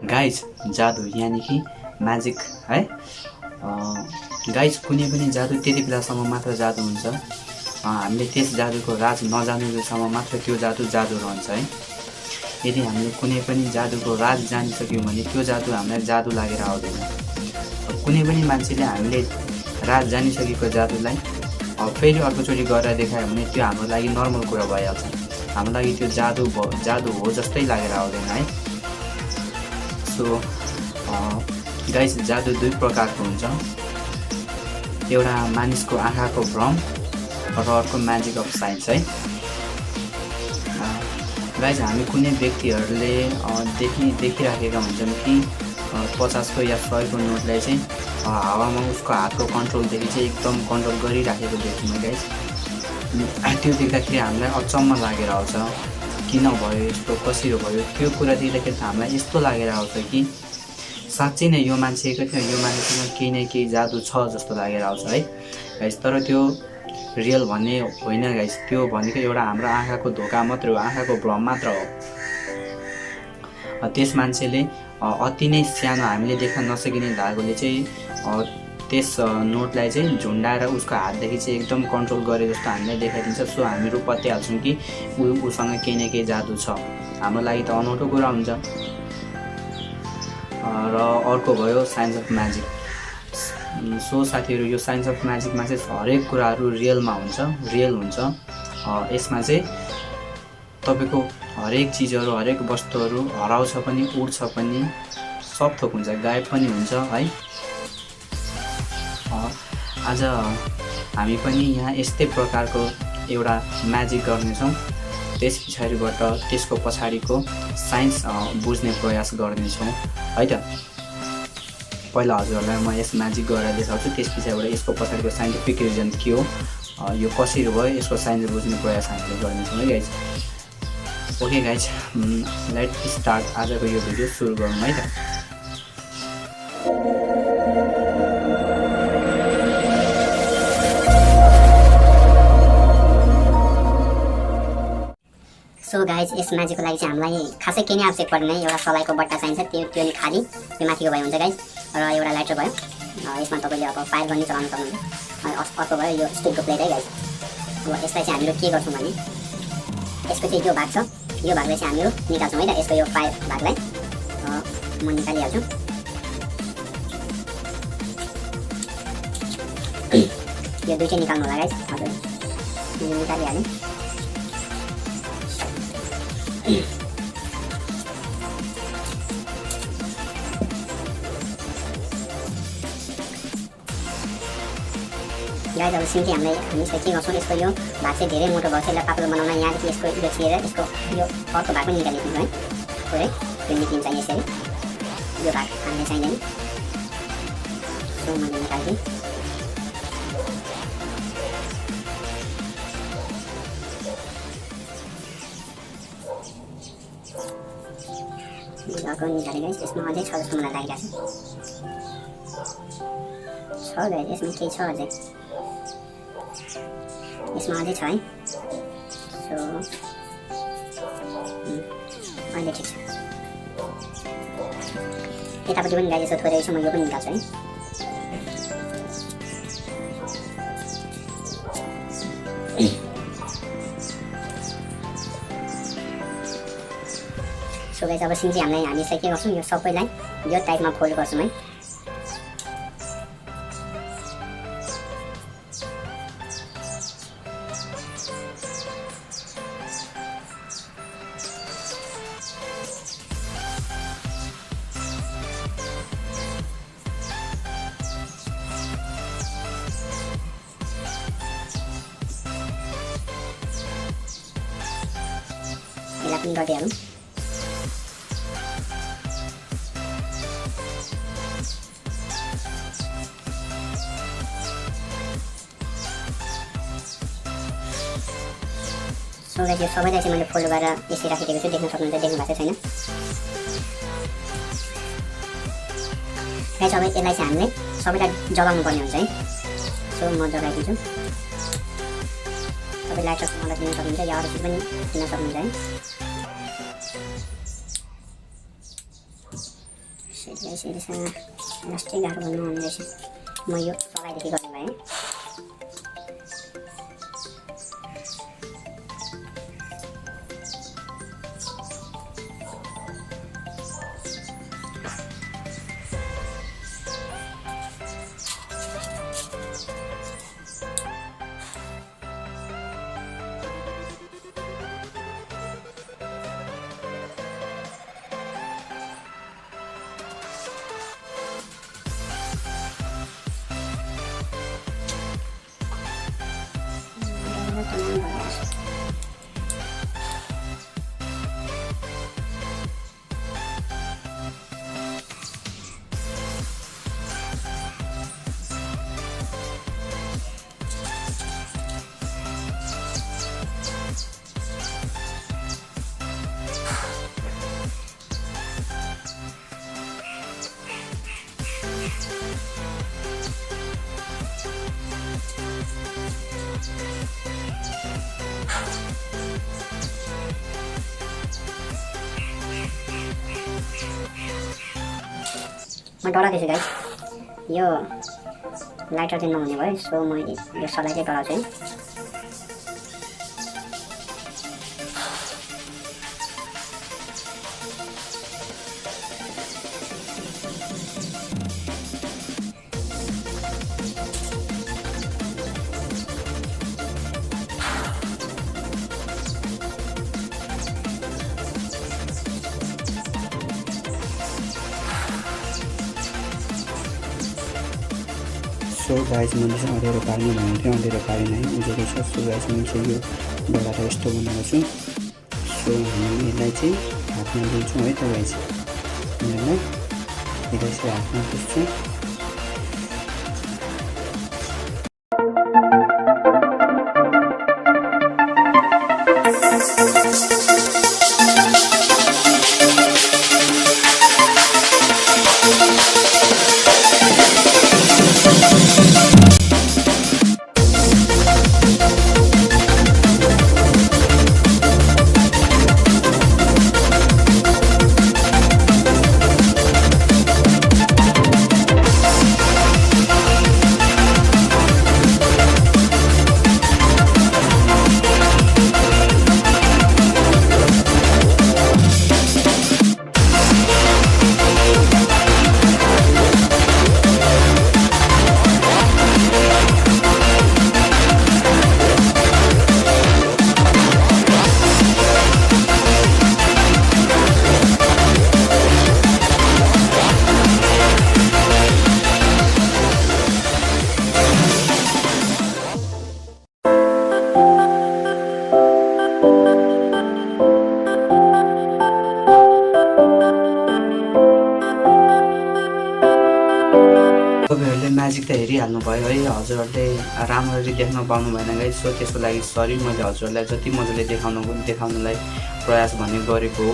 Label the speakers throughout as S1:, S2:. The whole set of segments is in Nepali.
S1: गाइज जादु यानि कि म्याजिक है। गाइज कुनै पनि जादु त्यति बेलासम्म मात्र जादु हुन्छ, हामीले त्यस जादुको राज नजानेसम्म मात्र त्यो जादु जादु रहन्छ है। यदि हामीले कुनै पनि जादुको राज जानिसक्यौँ भने त्यो जादु हामीलाई जादु लागेर आउँदैन। कुनै पनि मान्छेले हामीले राज जानिसकेको जादुलाई फेरि अर्कोचोटि गरेर देखायो भने त्यो हाम्रो लागि नर्मल कुरा भइहाल्छ, हाम्रो लागि त्यो जादु हो जस्तै लागेर आउँदैन है। सो गाइस जादु दुई प्रकारको हुन्छ, एउटा मानिसको आँखाको भ्रम र अर्को म्याजिक अफ साइन्स है। गाइस हामी कुनै व्यक्तिहरूले देखिराखेका हुन्छन् कि 50 को या 100 को नोटलाई चाहिँ हावामा उसको हातको कन्ट्रोलदेखि चाहिँ एकदम कन्ट्रोल गरिराखेको देखिन्छ गाइस। त्यो देख्दाखेरि हामीलाई अचम्म लागेर आउँछ, किन भयो यस्तो, कसरी भयो। त्यो कुरा देख्दाखेरि हामीलाई यस्तो लागेर आउँछ कि साँच्चै नै यो मान्छेसँग केही न केही जादु छ जस्तो लागेर आउँछ है गाइस। तर त्यो रियल भन्ने होइन गाइस, त्यो भनेको एउटा हाम्रो आँखाको धोका मात्र हो, आँखाको भ्रम मात्र हो। त्यस मान्छेले अति नै सानो हामीले देख्न नसकिने धागोले चाहिँ त्यस नोटलाई चाहिँ झुन्डाएर उसको हातदेखि चाहिँ एकदम कन्ट्रोल गरे जस्तो हामीलाई देखाइदिन्छ। सो हामी पत्याइहाल्छौँ कि उसँग केही न केही जादु छ। हाम्रो लागि त अनौठो कुरा हुन्छ। र अर्को भयो साइन्स अफ म्याजिक। सो साथीहरू, यो साइन्स अफ म्याजिकमा चाहिँ हरेक कुराहरू रियल हुन्छ। यसमा चाहिँ तपाईँको हरेक चिजहरू, हरेक वस्तुहरू हराउँछ पनि, उड्छ पनि, सब थोक हुन्छ, गायब पनि हुन्छ है। आज हामी पनि यहाँ यस्तै प्रकारको एउटा म्याजिक गर्नेछौँ। त्यस पछाडिबाट त्यसको पछाडिको साइन्स बुझ्ने प्रयास गर्नेछौँ है त। पहिला हजुरहरूलाई म यस म्याजिक गरेर देखाउँछु, त्यस पछाडिबाट यसको पछाडिको साइन्टिफिक रिजन के हो, यो कसरी भयो, यसको साइन्स बुझ्ने प्रयास हामीले गर्नेछौँ है guys. Okay guys, let start. आजको यो भिडियो सुरु गरौँ है त।
S2: सो गाइज, यस म्याजिकको लागि चाहिँ हामीलाई खासै केही नै आवश्यक पर्दैन। एउटा सलाइको बट्टा चाहिन्छ, त्यो नि खाली, त्यो माथिको भए हुन्छ गाइज। र एउटा लाइटर भयो, यसमा तपाईँले अब फायर गर्ने चलाउन सक्नुहुन्छ। अर्को भयो यो स्टिलको प्लेट है गाइज। अब यसलाई चाहिँ हामीहरू के गर्छौँ भने यसको चाहिँ यो भाग छ, यो भागलाई चाहिँ हामीहरू निकाल्छौँ है त। यसको यो फायर भागलाई म निकालिहाल्छु। यो दुइटै निकाल्नु होला गाइज। हजुर, निकालिहालेँ। गाइज अब सिम्पली हामी यसलाई के गर्छौँ, यसको यो भाग चाहिँ धेरै मोटो भएको छ, यसलाई पातलो बनाउन यहाँदेखि यसको यो छिरेर यसको यो अर्को भाग पनि निकालिदिन्छौँ है। पुरै त्यो निक्लिन्छ यसरी, यो भाग हामीले चाहिँदैन। सो मैले निकाल्थेँ। अर्को निकालेँ गाइज। यसमा अझै छ जस्तो मलाई लागिरहेको छ गाइज, यसमा केही छ अझै, यसमा अझै छ है। सो अहिले ठिक छ। यतापट्टि पनि गाइज यसो थोरै यसो म यो पनि निकाल्छु है। सो गाइज अब सिम्पली हामी यसलाई के गर्छौँ, यो सबैलाई यो टाइपमा फोल्ड गर्छौँ है। यसलाई पनि गरिदिइहालौँ। सो गाइज यो सबैलाई चाहिँ मैले फोल्ड गरेर यसरी राखिदिएको छु, देख्न सक्नुहुन्छ, देख्नु भएको छैन गाइज। अब यसलाई चाहिँ हामीले सबैलाई जलाउनु पर्ने हुन्छ है। सो म जलाइदिन्छु। तपाईँ लाइटरको मद्दत लिन सक्नुहुन्छ या अरू चिज पनि लिन सक्नुहुन्छ है। जस्तै गाह्रो भन्नु आउने रहेछ। म यो सलाइदेखि गर्ने भएँ। म डराउँदैछु गाइस, यो लाइटर चाहिँ नहुने भयो। सो म यो सलाई चाहिँ डराउँछु है।
S1: सो गाइस मैले चाहिँ अँध्यारो पार्ने भनेको थिएँ, अँध्यारो पारेन है, उज्यालो छ। सो गाइस मैले चाहिँ यो डलाएर यस्तो बनाएको छु। सो हामी यसलाई चाहिँ हातमा लिन्छौँ है त गाइस। यसलाई चाहिँ हातमा पुस्छौँ। तपाईँहरूले म्याजिक त हेरिहाल्नु भयो है, हजुरहरूले राम्ररी देख्न पाउनु भएन गाइस। सो त्यसको लागि सरी। मैले हजुरहरूलाई जति मजाले देखाउनुलाई प्रयास भने गरेको हो।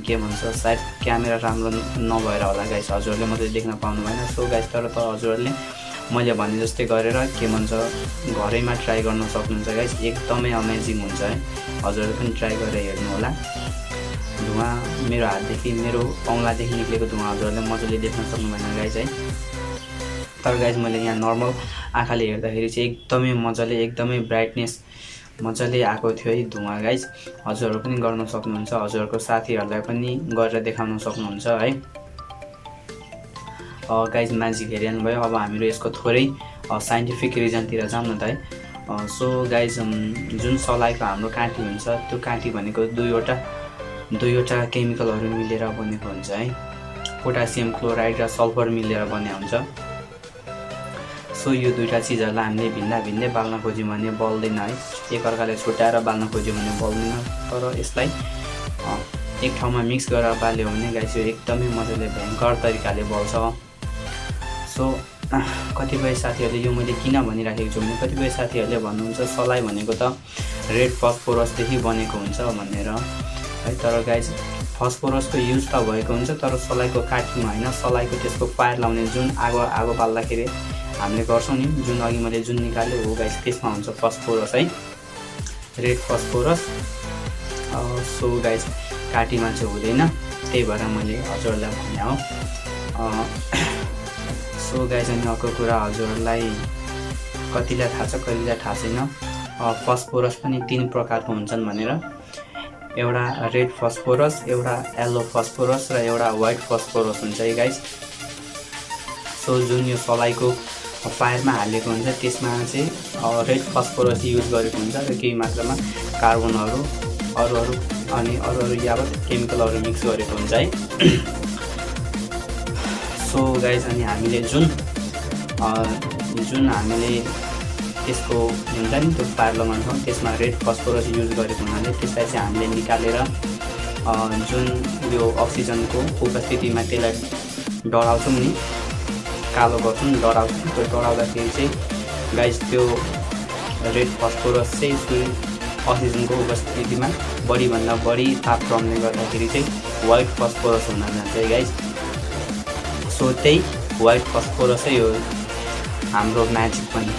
S1: के भन्छ, सायद क्यामेरा राम्रो नभएर होला गाइस, हजुरहरूले मजाले देख्न पाउनु भएन। सो गाइस तर हजुरहरूले मैले भने जस्तै गरेर के भन्छ घरैमा ट्राई गर्न सक्नुहुन्छ गाइस। एकदमै अमेजिङ हुन्छ है, हजुरहरूले पनि ट्राई गरेर हेर्नु होला। धुवाँ मेरो हातदेखि, मेरो औँलादेखि निक्लेको धुवाँ हजुरहरूले मजाले देख्न सक्नु भएन गाइस है। तर गाइज मैले यहाँ नर्मल आँखाले हेर्दाखेरि चाहिँ एकदमै मजाले, एकदमै ब्राइटनेस मजाले आएको थियो है धुवाँ गाइज। हजुरहरू पनि गर्न सक्नुहुन्छ, हजुरहरूको साथीहरूलाई पनि गरेर देखाउन सक्नुहुन्छ है। गाइज म्याजिक हेरिहाल्नु भयो। अब हामीहरू यसको थोरै साइन्टिफिक रिजनतिर जाऊँ न त है। सो गाइज जुन सलाइको हाम्रो काँटी हुन्छ, त्यो काँटी भनेको दुईवटा केमिकलहरू मिलेर बनेको हुन्छ है। पोटासियम क्लोराइड र सल्फर मिलेर बनेको हुन्छ। सो यो दुईवटा चिजहरूलाई हामीले भिन्दै बाल्न खोज्यौँ भने बल्दैन है, एकअर्काले छुट्याएर बाल्न खोज्यौँ भने बल्दैन। तर यसलाई एक ठाउँमा मिक्स गरेर बाल्यो भने गाइस यो एकदमै मजाले भयङ्कर तरिकाले बल्छ। सो कतिपय साथीहरूले यो मैले किन भनिराखेको छु भने कतिपय साथीहरूले भन्नुहुन्छ सलाई भनेको त रेड फस्फोरसदेखि बनेको हुन्छ भनेर है। तर गाइस फस्फोरसको युज त भएको हुन्छ, तर सलाइको काटीमा होइन, सलाइको त्यसको फायर लाउने जुन आगो बाल्दाखेरि हामीले गर्छौँ नि, जुन अघि मैले जुन निकाल्यो हो गाइस, त्यसमा हुन्छ फस्फोरस है, रेड फस्फोरस। सो गाइस काटीमा चाहिँ हुँदैन, त्यही भएर मैले हजुरहरूलाई भने हो। सो गाइज अनि अर्को कुरा हजुरहरूलाई कतिलाई थाहा छ कतिलाई थाहा छैन, फस्फोरस पनि 3 प्रकारको हुन्छन् भनेर। एउटा रेड फस्फोरस, एउटा येल्लो फस्फोरस र एउटा व्हाइट फस्फोरस हुन्छ है गाइज। सो जुन यो सलाइको फायरमा हालेको हुन्छ त्यसमा चाहिँ रेड फस्फोरस युज गरेको हुन्छ र केही मात्रामा कार्बनहरू अरू यावत केमिकलहरू मिक्स गरेको हुन्छ है। सो गाइज अनि हामीले जुन हामीले त्यसको हुन्छ नि त्यो फायर लगाउँछौँ त्यसमा रेड फस्फोरस युज गरेको हुनाले त्यसलाई चाहिँ हामीले निकालेर जुन यो अक्सिजनको उपस्थितिमा त्यसलाई डढाउँछौँ नि, कालो गर्छौँ डढाउँछौँ। त्यो डढाउँदाखेरि चाहिँ गाइज त्यो रेड फस्फोरस चाहिँ अक्सिजनको उपस्थितिमा बढीभन्दा बढी तापक्रमले गर्दाखेरि चाहिँ व्हाइट फस्फोरस हुन जान्छ है गाइज। सो त्यही व्हाइट फस्फोरसै हो हाम्रो म्याजिक पनि।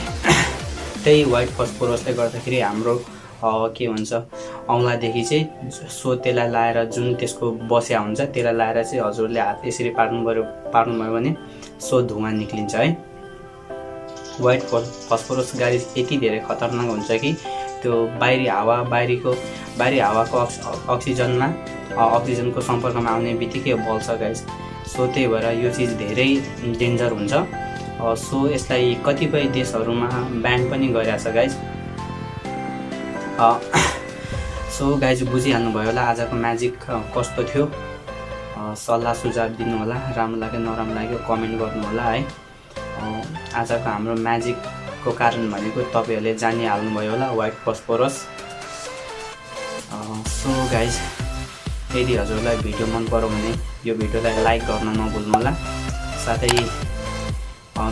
S1: त्यही व्हाइट फस्फोरसले गर्दाखेरि हाम्रो के भन्छ औँलादेखि चाहिँ सो त्यसलाई लाएर जुन त्यसको बस्या हुन्छ त्यसलाई लाएर चाहिँ हजुरले हात यसरी पार्नुभयो भने सो धुवाँ निक्लिन्छ है। व्हाइट फस्फोरस गाइज यति धेरै खतरनाक हुन्छ कि त्यो बाहिरी हावाको अक्सिजनको सम्पर्कमा आउने बित्तिकै बल्छ गाइज। सो त्यही भएर यो चिज धेरै डेन्जर हुन्छ। सो यसलाई कतिपय देशहरूमा ब्यान पनि गरिरहेको छ गाइज। सो गाइज बुझिहाल्नुभयो होला आजको म्याजिक कस्तो थियो। सल्लाह सुझाव दिनु होला, राम्रो लाग्यो नराम्रो लाग्यो कमेन्ट गर्नु होला है। आजको हाम्रो म्याजिकको कारण भनेको तपाईँहरूले जानिहाल्नुभयो होला व्हाइट फस्फोरस। सो गाइज यदि हजुरलाई भिडियो मन पर्यो भने यो भिडियोलाई लाइक गर्न नभुल्नु होला, साथै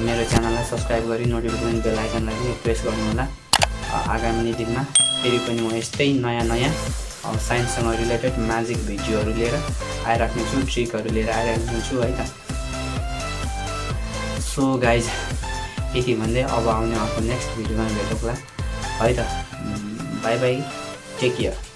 S1: मेरो च्यानललाई सब्सक्राइब गरी नोटिफिकेसन बेल आइकनलाई पनि प्रेस गर्नु होला। आगामी दिनमा फेरि पनि म यस्तै नयाँ साइन्ससँग रिलेटेड म्याजिक भिडियोहरू लिएर आइराख्ने छु, ट्रिकहरू लिएर आइराख्ने छु है त। सो गाइज यति भन्दै अब आउने अर्को नेक्स्ट भिडियोमा भेटौँला है त। Bye bye, take care.